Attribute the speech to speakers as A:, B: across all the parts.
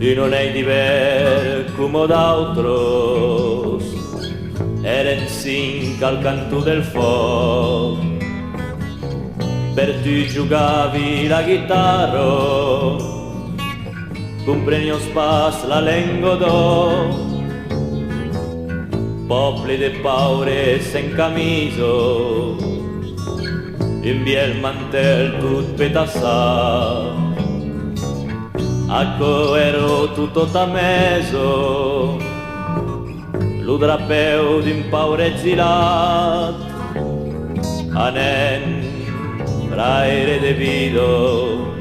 A: e non è diver come d'altros, eren cinc al canto del foc. Per tu giocavi la chitarra, compreni spas la lingua d'o, popoli de paure sen camiso, in biel mantel tut petassat. Acco ero tutto tameso, lo drapeu d'un paure gilat, anen fraire de vido,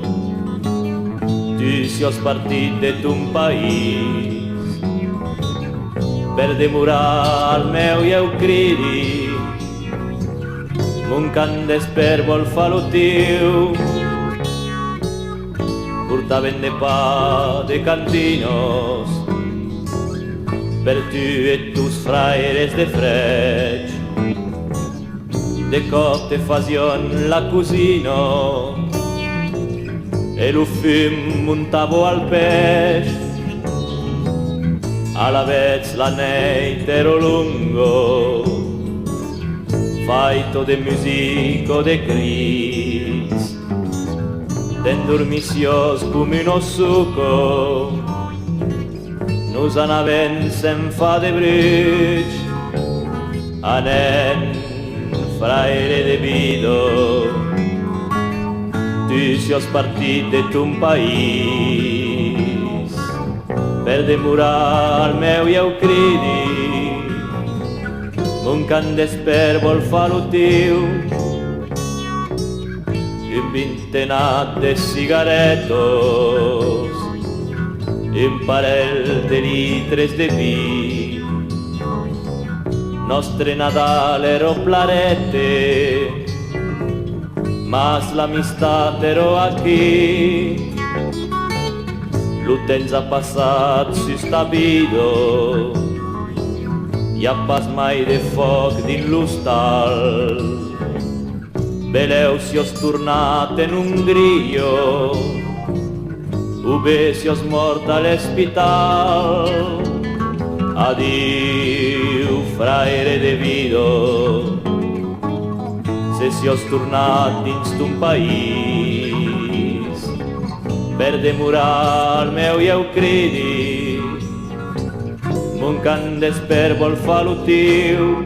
A: tu sios partit de ton país, per demorar al meu i eu cridi, mon can d'esper vol fa lo tiu, portaven de pa de cantinos, per tu e tus fraires de frec, de cop te fazion la cusino, e lo fum montavo al peix, alla vez la neit ero lungo, faito de musico de cris, d'endormicios come uno suco, nos anaven sen fa de bruig, anen fraire de vido, tu sios partit de ton país, per demorar al meu i eu cridi, mon can d'esper vol fa lo tiu, un vintenat de cigaretos, un parell de litres de vi, nostre Nadal ero plarete, mas l'amistat ero aquí, lo temps ha passat si sta vido, hi ha pas mai de foc dins l'hostal, veleu si os tornat en un grillo, o bé si os mort a l'hospital. Adiu, fraire de vido, se si os tornat dins ton país, per demorar al meu i eu cridi, mon can d'esper vol fa lo tiu,